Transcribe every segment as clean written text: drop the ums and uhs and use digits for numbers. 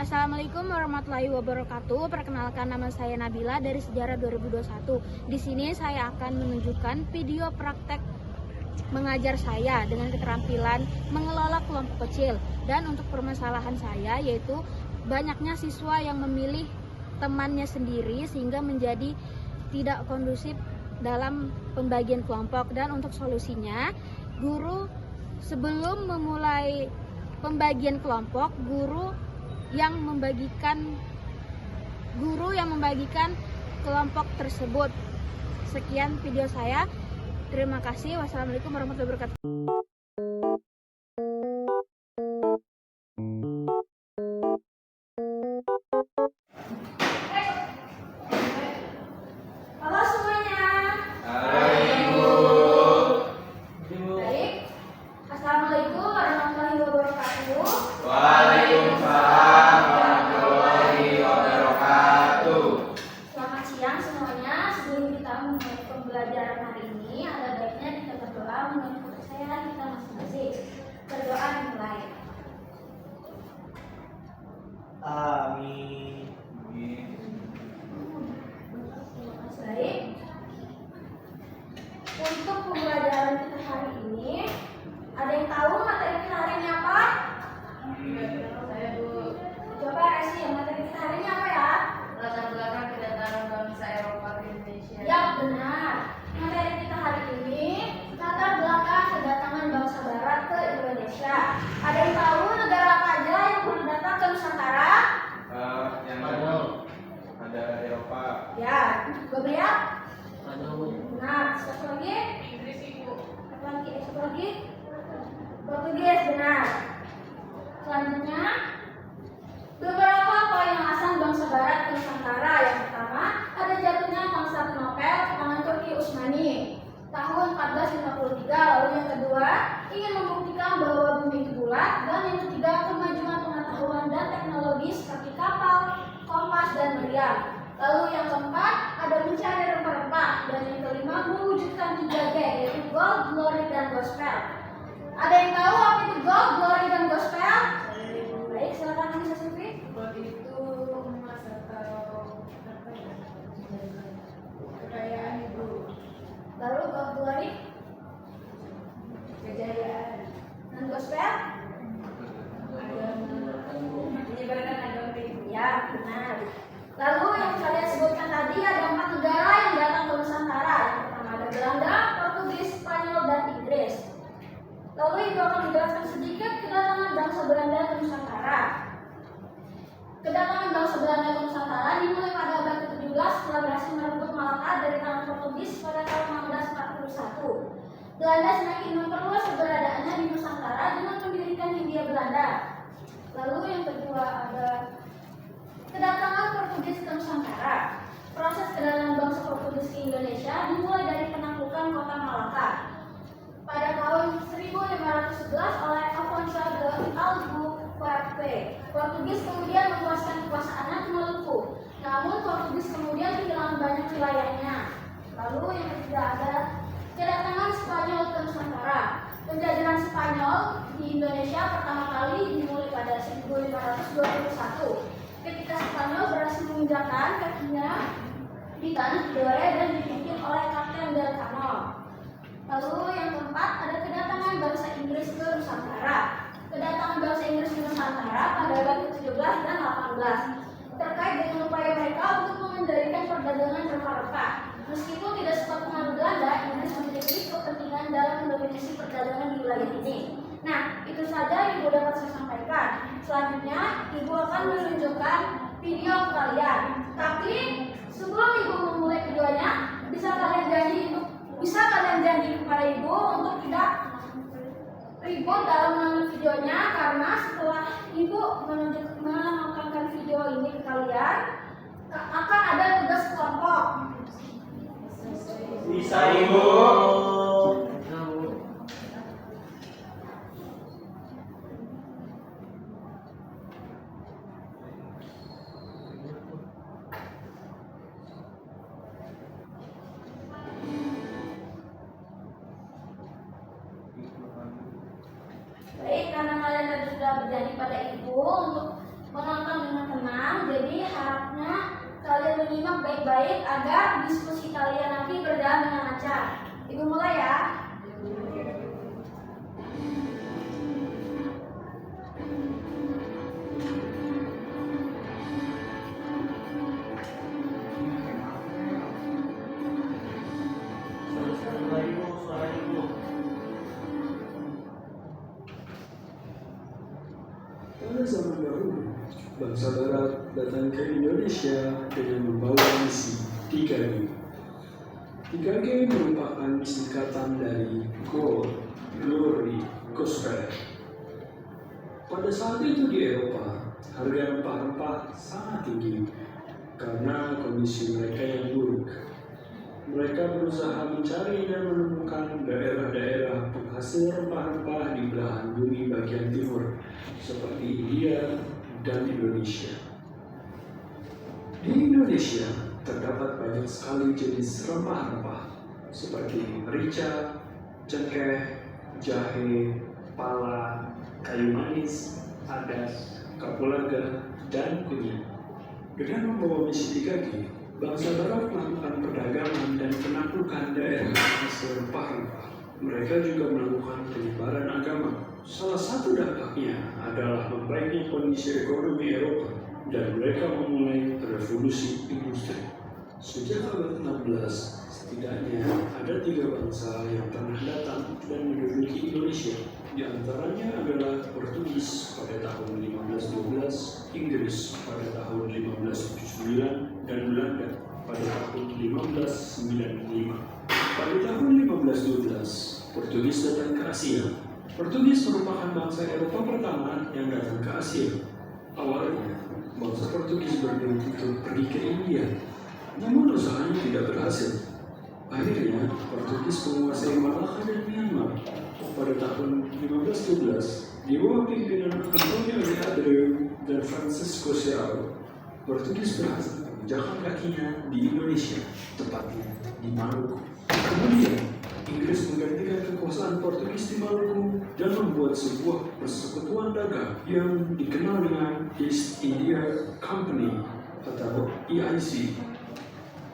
Assalamualaikum warahmatullahi wabarakatuh. Perkenalkan, nama saya Nabila dari Sejarah 2021. Di sini saya akan menunjukkan video praktek mengajar saya dengan keterampilan mengelola kelompok kecil. Dan untuk permasalahan saya yaitu banyaknya siswa yang memilih temannya sendiri sehingga menjadi tidak kondusif dalam pembagian kelompok. Dan untuk solusinya, guru sebelum memulai pembagian kelompok, guru yang membagikan kelompok tersebut. Sekian video saya. Terima kasih. Wassalamualaikum warahmatullahi wabarakatuh. Halo semuanya. Halo Ibu. Baik. Assalamualaikum warahmatullahi wabarakatuh. Waalaikumsalam warahmatullahi wabarakatuh. Selamat siang semuanya. Sebelum kita memulai pembelajaran hari ini, ada baiknya kita berdoa menurut kepercayaan kita masing-masing. Berdoa dimulai. Amin. Baik. Untuk pembelajaran kita hari ini, ada yang tahu materi kita hari ini apa? Saya Bu. Coba Resi, materi kita hari ini apa ya? Latar belakang kedatangan bangsa Eropa ke Indonesia. Ya, benar. Materi kita hari ini latar belakang kedatangan bangsa Barat ke Indonesia. Ada yang tahu negara apa aja yang pernah datang ke Nusantara? Yang tahu ada Eropa. Ya, beberapa. Aduh. Benar. Satu lagi? Inggris Ibu. Apa lagi? Satu lagi? Portugis, benar. Selanjutnya, beberapa pengawasan bangsa Barat ke Nusantara. Yang pertama, ada jatuhnya Konstantinopel ke tangan Turki Utsmani tahun 1453. Lalu yang kedua, ingin membuktikan bahwa bumi itu bulat. Dan yang ketiga, kemajuan pengetahuan dan teknologi seperti kapal, kompas, dan meriam. Lalu yang keempat, ada mencari rempah-rempah. Dan yang kelima, mewujudkan 3G, yaitu gold, glory, dan gospel. Ada yang tahu apa itu gold, glory, dan gospel? Baik, silakan Anissa Sylvie. Gold itu emas atau apa ya? Kekayaan Ibu. Lalu gold, glory, Kejayaan. dan gospel? Menyebarkan agama Ibu. Ya, benar. Lalu yang kalian sebutkan tadi ada 4 negara yang datang ke Nusantara. Yang pertama ada Belanda, Portugis, Spanyol, dan Inggris. Lalu Ibu akan menjelaskan sedikit kedatangan bangsa Belanda ke Nusantara. Kedatangan bangsa Belanda ke Nusantara dimulai pada abad ke-17 setelah berhasil merebut Malaka dari tangan Portugis pada tahun 1641. Belanda semakin memperluas keberadaannya di Nusantara dengan mendirikan Hindia Belanda. Lalu yang kedua ada kedatangan Portugis ke Nusantara. Proses kedatangan bangsa Portugis ke Indonesia dimulai dari penaklukan kota Malaka pada tahun 1511 oleh Afonso de Albuquerque. Portugis kemudian meluaskan kekuasaannya ke Maluku. Namun Portugis kemudian kehilangan banyak wilayahnya. Lalu yang ketiga ada kedatangan Spanyol ke Nusantara. Penjajahan Spanyol di Indonesia pertama kali dimulai pada 1521. Ketika Spanyol berhasil menginjakkan kakinya di tanah Tidore dan dipimpin oleh Kapten Del Cano. Lalu yang keempat ada kedatangan bangsa Inggris ke Nusantara. Kedatangan bangsa Inggris ke Nusantara pada abad ke-17 dan 18 terkait dengan upaya mereka untuk mengendalikan perdagangan rempah-rempah. Meskipun tidak seperti Belanda, Inggris memiliki kepentingan dalam mendominasi perdagangan di wilayah ini. Nah, itu saja yang Ibu dapat saya sampaikan. Selanjutnya, Ibu akan menunjukkan video kalian. Tapi sebelum Ibu memulai videonya, bisa kalian janji kepada Ibu untuk tidak ribut dalam menonton videonya, karena setelah Ibu menonton video ini ke kalian, akan ada tugas kelompok. Bisa Ibu. Baik, karena kalian tadi sudah berjanji pada Ibu untuk menonton dengan menyimak baik-baik agar diskusi kalian nanti berjalan dengan lancar. Ibu mulai ya. Pada zaman dahulu, bangsa Barat datang ke Indonesia dengan membawa misi 3G. 3G merupakan singkatan dari Gold, Glory, Gospel. Pada saat itu di Eropa, harga rempah-rempah sangat tinggi karena kondisi mereka yang buruk. Mereka berusaha mencari dan menemukan daerah-daerah penghasil rempah-rempah di belahan bumi bagian timur, seperti India dan Indonesia. Di Indonesia terdapat banyak sekali jenis rempah-rempah, seperti merica, cengkeh, jahe, pala, kayu manis, adas, kapulaga, dan kunyit. Dengan membawa misi 3G, bangsa Barat melakukan perdagangan dan penaklukan daerah hasil rempah-rempah. Mereka juga melakukan penyebaran agama. Salah satu dampaknya adalah membaiknya kondisi ekonomi Eropa dan mereka memulai revolusi industri. Sejak abad 16, setidaknya ada 3 bangsa yang pernah datang dan menduduki Indonesia. Di antaranya adalah Portugis pada tahun 1512, Inggris pada tahun 1579, dan Belanda pada tahun 1595. Pada tahun 1512, Portugis datang ke Asia. Portugis merupakan bangsa Eropa pertama yang datang ke Asia. Awalnya, bangsa Portugis berniat untuk pergi ke India, namun usahanya tidak berhasil. Akhirnya, Portugis menguasai Malaka dan Myanmar. Pada tahun 1512, di bawah pimpinan Antonio de Abreu dan Francisco Serrao, Portugis berhasil menginjakkan kakinya di Indonesia, tepatnya di Maluku. Kemudian, Inggris menggantikan kekuasaan Portugis di Maluku dan membuat sebuah persekutuan dagang yang dikenal dengan East India Company atau EIC.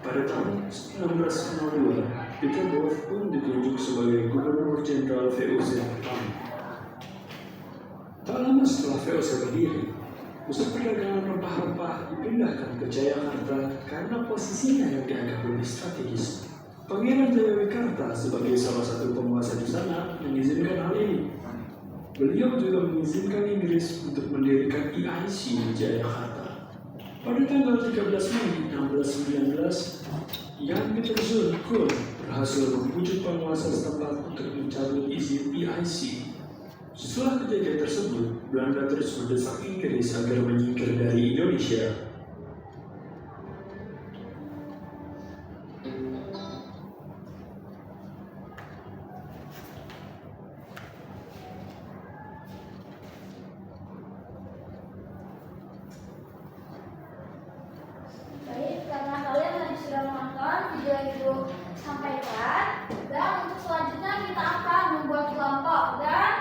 Pada tahun 1902, Peter Both pun ditunjuk sebagai Gubernur Jenderal VOC pertama. Tak lama setelah VOC berdiri, pusat perdagangan rempah-rempah dipindahkan ke Jayakarta karena posisinya yang dianggap lebih strategis. Pangeran Jayawikarta sebagai salah satu penguasa di sana mengizinkan hal ini. Beliau juga mengizinkan Inggris untuk mendirikan EIC di Jayakarta. Pada tanggal 13 Mei 1619, Jan Pieterszoon Koen berhasil membujuk penguasa setempat untuk mencabut izin EIC. Setelah kejadian tersebut, Belanda terus mendesak Inggris agar menyingkir dari Indonesia. Baik, karena kalian tadi sudah menonton video itu sampaikan, dan untuk selanjutnya kita akan membuat kelompok dan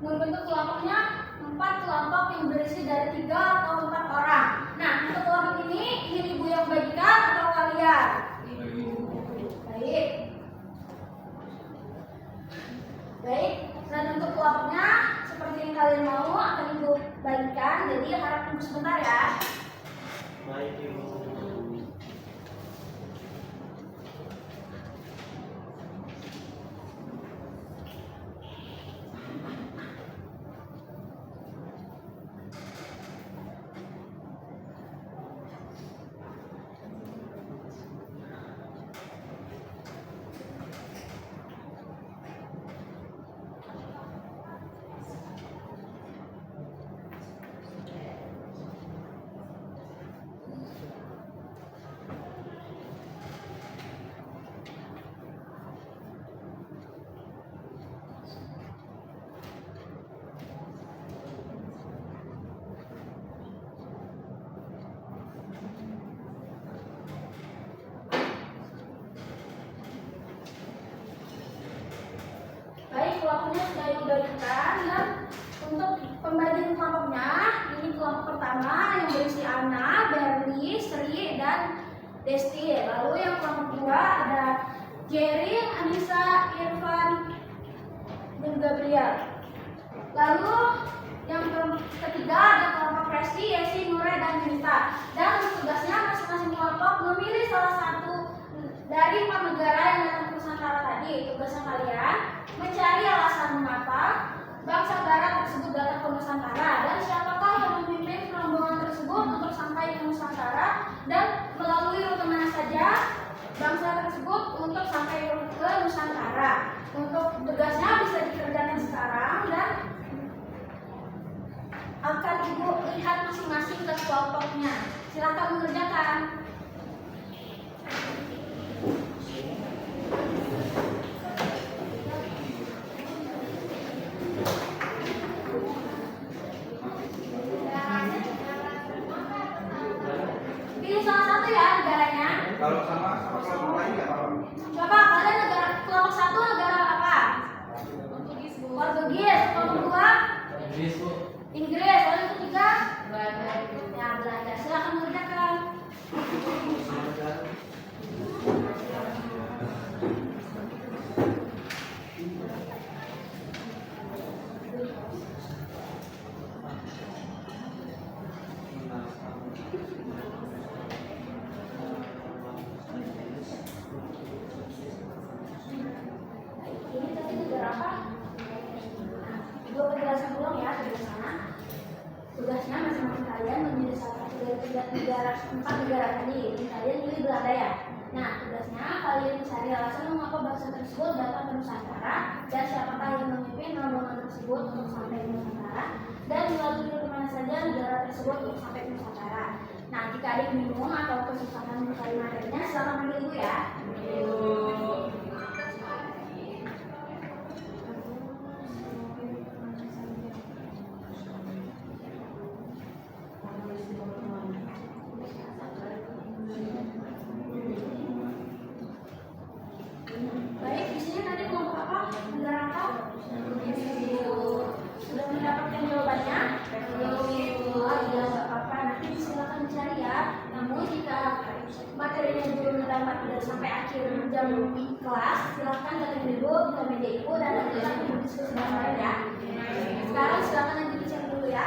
membentuk kelompoknya 4 kelompok yang berisi dari 3 atau 4 orang. Nah, untuk kelompok ini ingin ibu yang bagikan atau kalian? Baik. Baik, dan untuk kelompoknya seperti yang kalian mau akan ibu bagikan, jadi harap tunggu sebentar ya. Baik, Ibu. Kelompoknya sudah dibagikan dan untuk pembagian kelompoknya ini kelompok pertama yang berisi Ana, Berli, Sri, dan Desti. Lalu yang kelompok 2 ada Jerry, Anissa, Irfan, dan Gabriel. Lalu yang ketiga ada kelompok Presti, Yesi, Nure, dan Junita. Dan tugasnya masing-masing kelompok memilih salah satu dari 4 negara yang datang ke Nusantara tadi. Tugasnya kalian mencari alasan mengapa bangsa barat tersebut datang ke Nusantara dan siapakah yang memimpin rombongan tersebut untuk sampai ke Nusantara dan melalui rute mana saja bangsa tersebut untuk sampai ke Nusantara. Untuk tugasnya bisa dikerjakan sekarang dan akan Ibu lihat masing-masing ke kelompoknya. Silakan mengerjakan. Pilih salah satu ya negaranya. Kalau sama kelompok lain nggak apa-apa. Coba kalian negara kelompok 1 negara apa? Portugis, Bu. Portugis. Kelompok 2 Inggris, Bu. Inggris. Lalu yang ketiga Belanda. ya Belanda. Silakan mengerjakan. Ini tadi negara apa? Ibu penjelasan ulang ya di sana. Tugasnya masing-masing kalian memilih salah satu dari 4 negara tadi. Ini kalian pilih Belanda ya. Nah, tugasnya kalian mencari alasan mengapa bangsa tersebut datang ke Nusantara dan siapakah yang memimpin rombongan tersebut untuk sampai ke Nusantara dan melalui rute mana saja negara tersebut untuk sampai ke Nusantara. Nah, jika ada yang bingung atau kesusahan mencari materinya, silakan panggil Ibu ya. Baik, di sini tadi kelompok apa? Negara apa? Sudah mendapatkan jawabannya? Oh iya, nggak apa-apa. Nanti silakan cari ya. Namun jika materinya belum dapat sampai akhir jam kelas, silakan datang dulu ke meja Ibu dan nanti kita berdiskusi bareng ya. Sekarang silakan nanti dicari dulu ya.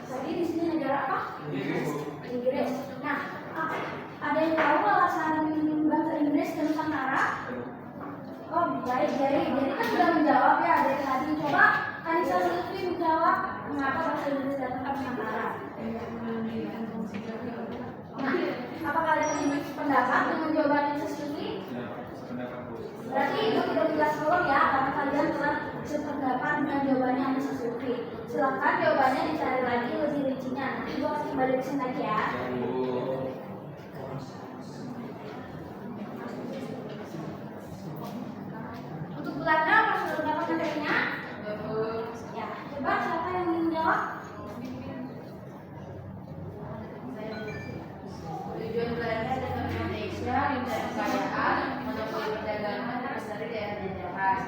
Tadi di sini negara apa? Inggris. Nah, ada yang tahu alasan bangsa Inggris ke Nusantara? Oh, baik. Jadi kan sudah menjawab ya dari tadi. Coba Anissa Lutfi menjawab mengapa bangsa Inggris datang ke Nusantara. Nah, apa kalian memiliki pendapat dengan jawaban Anissa Lutfi? Berarti itu tidak jelas belum ya, karena kalian telah sependapat dengan jawabannya Anissa Lutfi. Silakan jawabannya dicari lagi lebih rincinya. Nanti Ibu akan kembali ke sini lagi ya. Untuk Belanda, apa sudah dapat materinya? Ya, coba siapa yang ingin menjawab? Tujuan Belanda datang ke Indonesia mencari kekayaan, monopoli perdagangan dan dari daerah jajahan.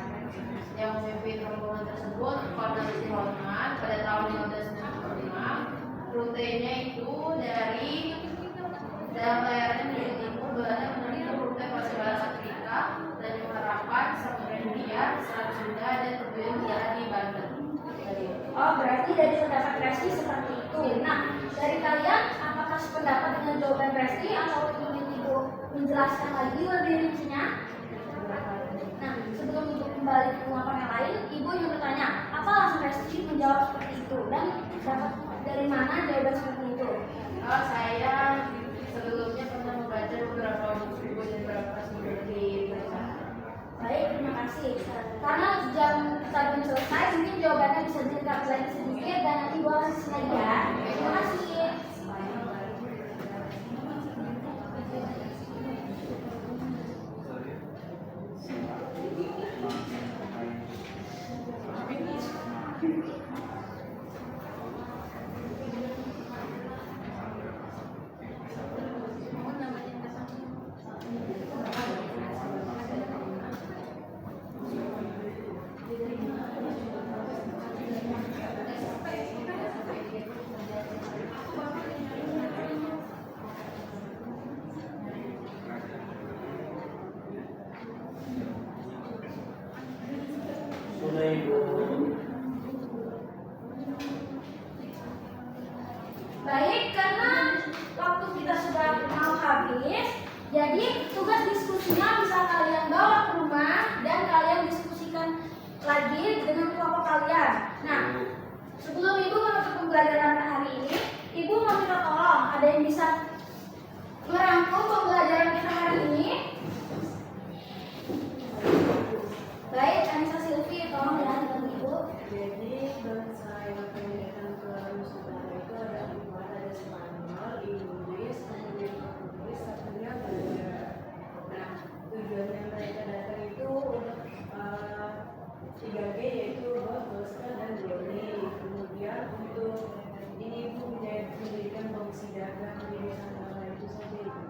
Yang memimpin rombongan tersebut Kolonel Holman pada tahun 1565. Rutenya itu dari dalam layarnya menuju timur, Belanda menempuh rute Pasir Barat Afrika, Tanjung Harapan, Samudra Hindia, Selat Sunda, dan Kebuyan Jalan di Banten. Oh, berarti dari pendapat Presti seperti itu. Nah, dari kalian apakah sependapat dengan jawaban Presti atau ingin Ibu menjelaskan lagi lebih rincinya? Nah, sebelum Ibu kembali ke ungkapan yang lain, Ibu ingin bertanya, apa alasan Presti menjawab seperti itu dan dapat dari mana jawaban seperti itu? Oh, saya sebelumnya pernah membaca beberapa buku dan beberapa sumber di internet. Baik, terima kasih. Karena jam kita belum selesai, mungkin jawabannya bisa dilengkapi lagi sedikit dan nanti Ibu akan selesai ya. Terima kasih. Sudah Ibu. Baik, karena waktu kita sudah mau habis, jadi tugas diskusinya bisa kalian bawa ke rumah dan kalian diskusikan lagi dengan kelompok kalian. Nah, sebelum Ibu menutup pembelajaran hari ini, Ibu mau minta tolong, ada yang bisa merangkum pembelajaran kita hari ini? Baik, Anissa Silvi, tolong ya dengan Ibu. Jadi bangsa yang akan datang ke Nusantara itu ada 4, ada Spanyol, Inggris, kemudian Portugis, satunya Belanda. Nah, tujuannya mereka datang itu untuk 3G, yaitu Bos, Bosca, dan Joni. Kemudian untuk ini Ibu mendirikan komisi dagang di Nusantara, itu saja Ibu.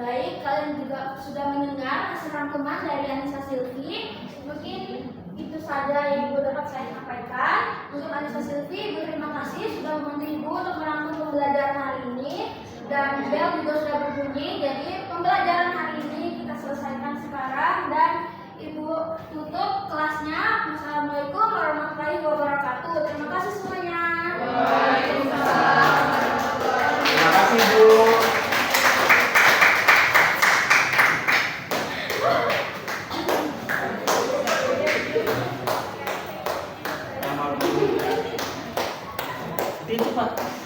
Baik, kalian juga sudah mendengar hasil rangkuman dari Anissa Silvi. Mungkin itu saja yang Ibu dapat saya sampaikan. Untuk Anissa Silvi, Ibu terima kasih sudah membantu Ibu untuk merangkum pembelajaran hari ini. Dan bel juga sudah berbunyi, jadi pembelajaran hari ini kita selesaikan sekarang dan Ibu tutup kelasnya. Wassalamualaikum warahmatullahi wabarakatuh. Terima kasih semuanya. Terima kasih Bu. Itu Pak.